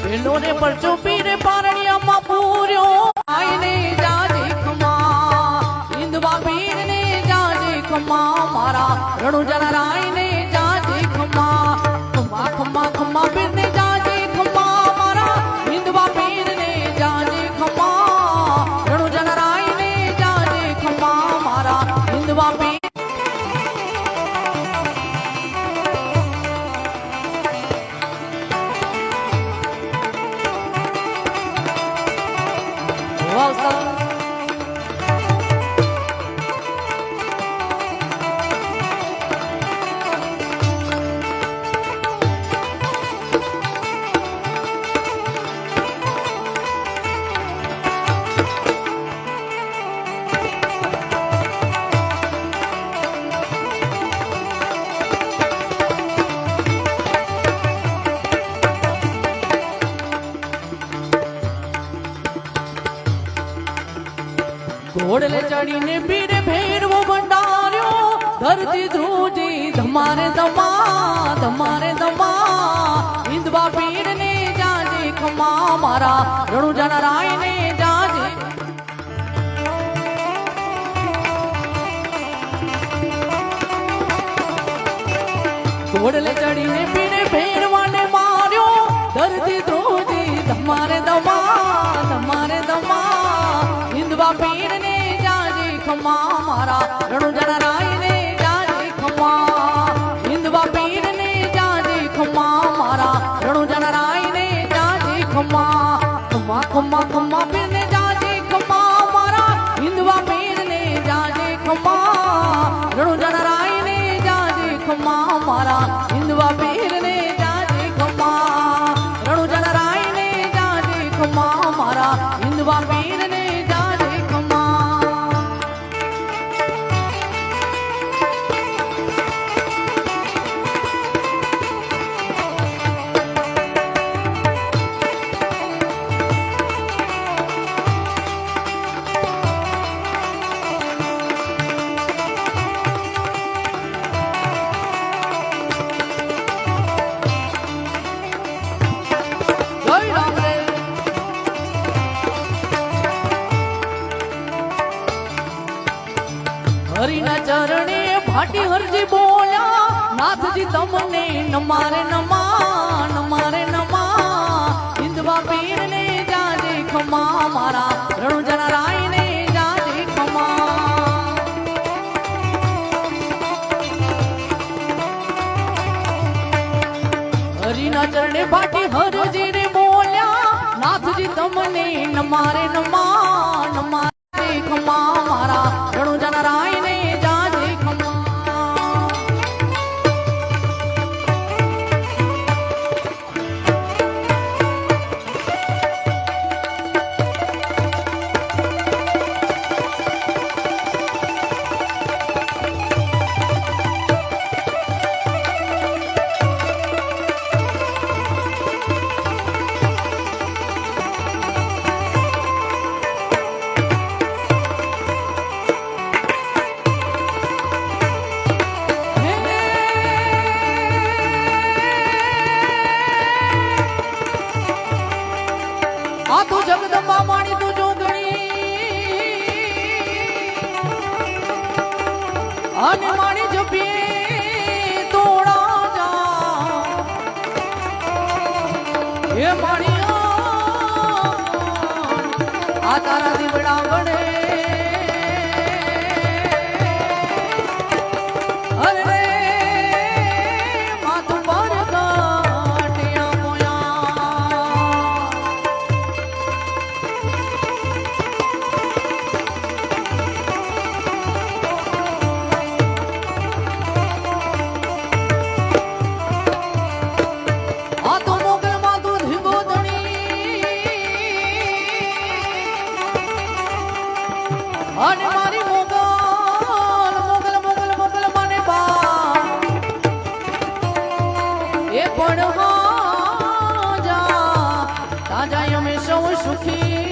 લોને પર ચોપી રે પારણિયામાં પૂર્યો આઈને જાજે ખમા ઇંદવા પીરને જાજે ખમા મારા રણુજન રાયને જાજે ખમા ખમા ખમા ખમા પીરને જાજે ખમા મારા ઇંદવા પીરને જાજે ખમા રણુજન રાયને જાજે ખમા મારા ઇંદવા પીર ઘોડલે ચડીને પીરે ફેરવો ભંડાર્યો ધરતી ધ્રુજી ધમારે ધમા ધમારે ધમા ઇંદવા પીરને જાજે ખમા મારા રણુજન રાયને જાજે ઘોડલે ચડીને પીરે ફેરવાને માર્યો ધરતી ધ્રુજી ધમારે ધમા ધમારે ધમા ઇંદવા પીરને જાજે ખમા મારા રણુજન રાયને જાજે ખમા ઇંદવા પીરને જાજે ખમા મારા રણુજન રાયને જાજે ખમા ખમા ખમા ખમા પીરને જાજે ખમા મારા ઇંદવા પીરને જાજે ખમા રણુજન રાયને જાજે ખમા મારા ઇંદવા પીરને જાજે ખમા રણુજન રાયને જાજે ખમા મારા ઇંદવા પીરને જાજે ખમા હરિના ચરણે ભાટી હરજી બોલ્યા નાથજી તમને નમારે નમા નમારે નમા ઇંદવા પીરને જાજે ખમા મારા રણુજન રાયને જાજે ખમા હરિના ચરણે ભાટી હરજી રે બોલ્યા નાથજી તમને નમારે નમા નમારે ખમા મારા રણુજન રાયને જાજે ખમા આ તો જગદંબા માણી તું જોગણી અને માણી જપીએ તોડા જા એ માણી આ તારા દીવડા વડે અને મારી મોગલ મોગલ મોગલ મોગલ મને બા એ પણ તાજા અમે સૌ સુખી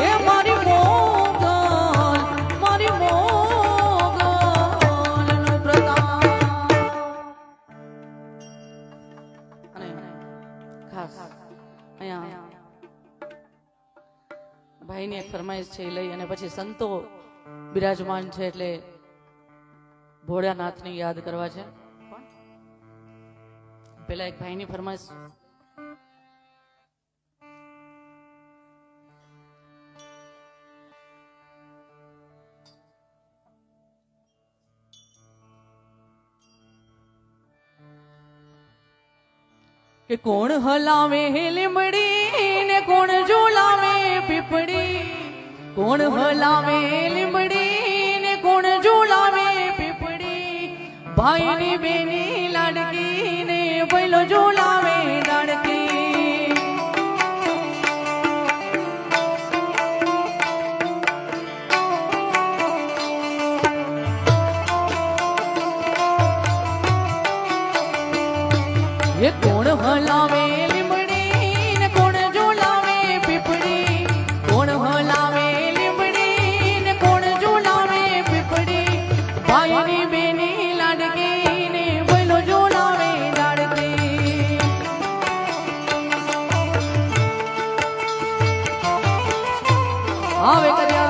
એ મારી મોગલ નું પ્રતાપ ખાસ અહીંયા ભાઈની એક ફરમાઈશ છે એ લઈ અને પછી સંતો બિરાજમાન છે એટલે ભોળાનાથને યાદ કરવા છે. પેલા એક ભાઈની ફરમાઈશ. કે કોણ હલાવે લીમડી ને કોણ ઝુલાવે પીપળી, કોણ હલાવે લીમડી ને કોણ ઝુલાવે પીપળી, ભાઈની બેની લાડકી ને પહેલો ઝુલાવે લાડકી. ये कोण हलावे लिमड़ी ने कोण झूलावे पीपड़ी, कोण हलावे लिमड़ी ने कोण झूलावे पीपड़ी, भाईनी बेनी लाडकी ने बोलो झूलावे लाडकी. आवे कर्या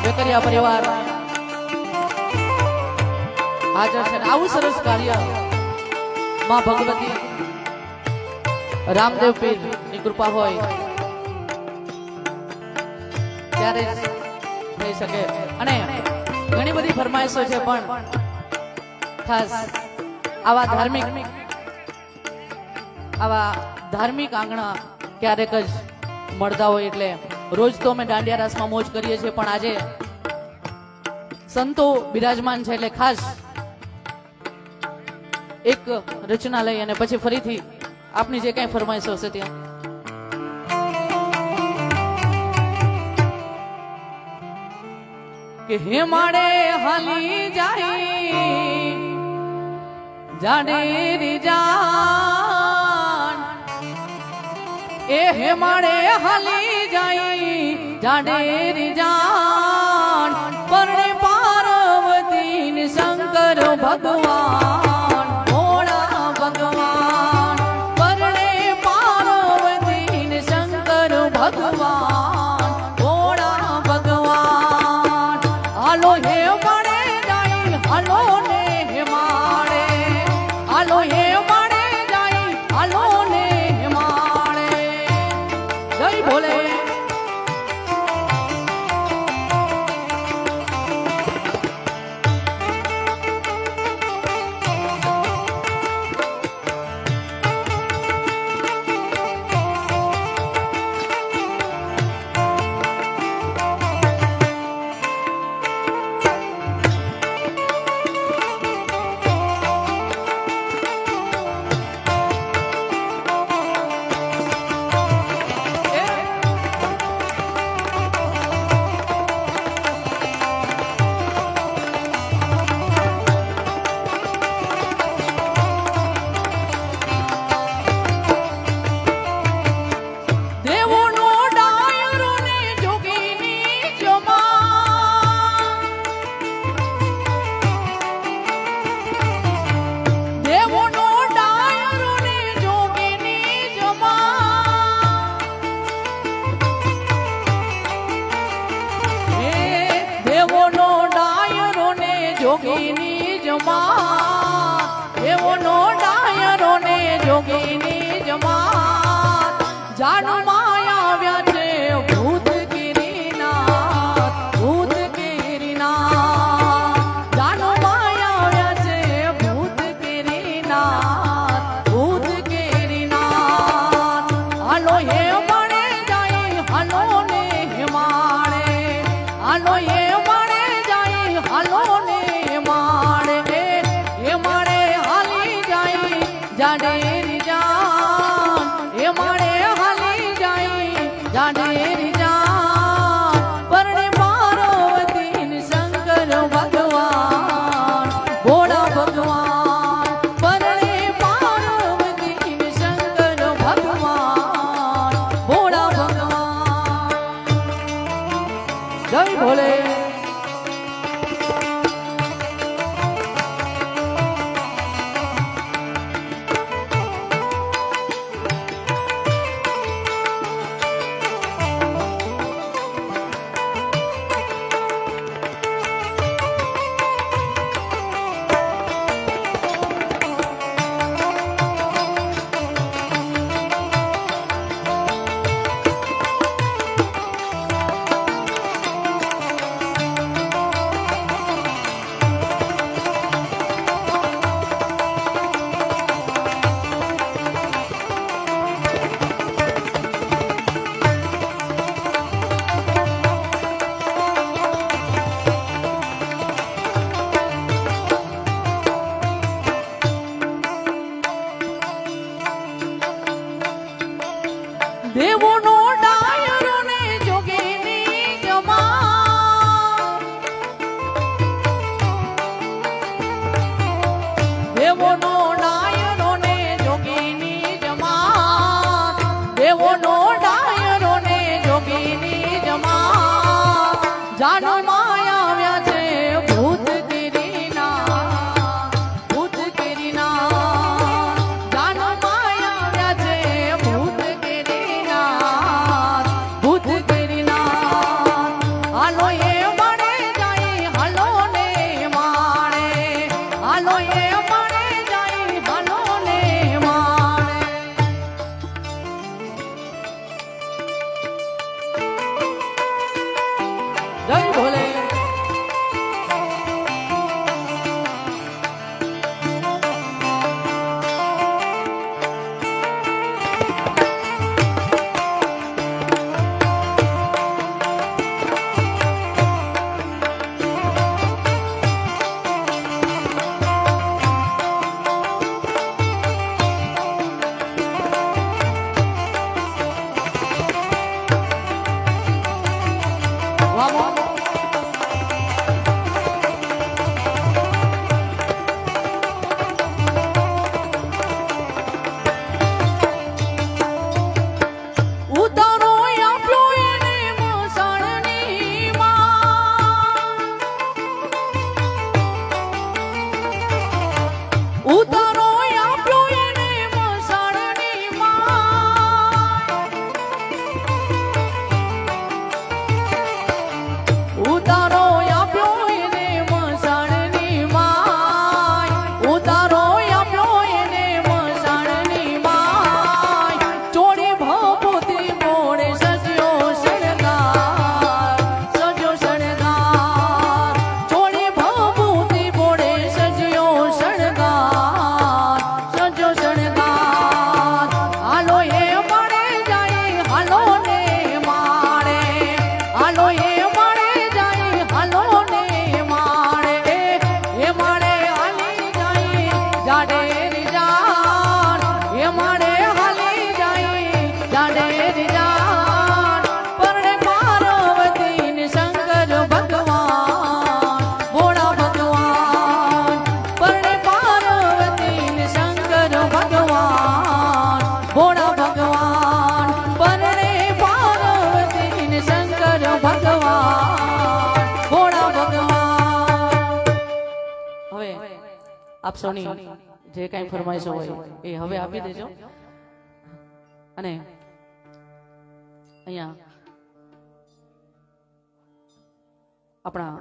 વેકરિયા પરિવાર હાજર છે. આવું સરસ કાર્ય માં ભગવતી રામદેવ પીર ની કૃપા હોય ત્યારે થઈ શકે. અને ઘણી બધી ફરમાઈશો છે પણ ખાસ આવા ધાર્મિક આંગણા ક્યારેક જ મળતા હોય એટલે રોજ તો અમે દાંડિયા રાસમાં મોજ કરીએ છીએ પણ આજે સંતો બિરાજમાન છે એટલે ખાસ એક રચના લઈ અને પછી ફરીથી આપની જે કઈ ફરમાઈશો હશે ત્યાં. કે હે માડે હાલી જાય જાડેરી જાન, એ હે માડે હાલી જાય જાડેરી જાન, પરણે પાર્વતી ને શંકર ભગવાન, ભોળા ભગવાન, પરણે પાર્વતી ને શંકર ભગવાન, ભોળા ભગવાન. હાલો હે માડે જાય, હાલો ને હે માડે, હાલો હે માડે જાય, હાલો ને હે માડે. જય ભોલે. જોગીની જમાત, દેવોનો ડાયરો ને જોગીની જમાત, જાનમાં આવ્યા છે ભૂત ગિરિનાથ, ભૂત ગિરિનાથ, જાનમાં આવ્યા છે ભૂત ગિરિનાથ, ભૂત ગિરિનાથ. હાલો હે માડે જાય, હાલો ને હે માડે, હાલો હે માડે જાય, હાલો ને માડે, એ માડે હાલી જાય જાડેરી જા. દેવોનો ડાયરો ને જોગીની જમા દેવોનો ડાયરો ને જોગીની જમા દેવોનો ડાયરો ને જોગીની જમા જાનો માયા આવ્યા છે ભૂત ગિરીના ભૂત ગિરીના જાનો માયા આવ્યા છે ભૂત ગિરીના ભૂત ગિરીના હાલો એ મળે જાય હાલો ને માણે હાલો એ મળે જાય હાલો ને માણે જય ભોલે વાહ ઉતારો આપ્યો એને મસાણની માં ઉતારો આપ્યો એને મસાણની માં ઉતારો આપ્યો એને મસાણની માં ઉતારો આપ્યો એને મસાણની માં ચોરી ભભૂતિ મોડે સજ્યો શણગાર સજ્યો શણગાર ચોરી ભભૂતિ મોડે સજ્યો શણગાર સજ્યો શણગાર હાલો એ મળે જાય હાલો ને માણે હાલો એ મળે જાય હાલો ને માણે એ માણે હાલી જાય જાડેરી જાન એ માણે હાલી જાય જાડેરી જાન પરણે પાર્વતી ને શંકર ભગવાન ભોળા ભગવાન પરણે પાર્વતી ને શંકર ભગવાન ભોળા ભગવાન પરણે પાર્વતી ને શંકર ભગવાન ભોળા ભગવાન હવે આપ સૌની જે કઈ ફરમાઈશો હોય એ હવે આપી દેજો અને અહીંયા આપણા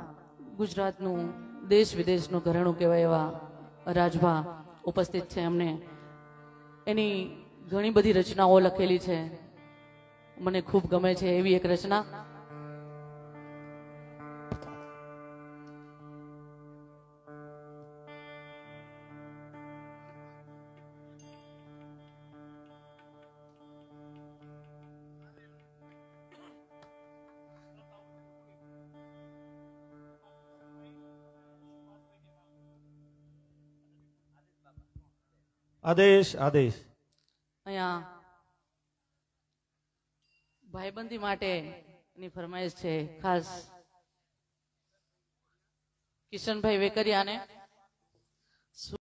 ગુજરાતનું દેશ વિદેશનું ઘરેણું કહેવાય એવા રાજભા ઉપસ્થિત છે એમને એની ઘણી બધી રચનાઓ લખેલી છે મને ખૂબ ગમે છે એવી એક રચના આદેશ આદેશ અહીંયા ભાઈબંધી માટે ની ફરમાઈશ છે ખાસ કિશનભાઈ વેકરિયાને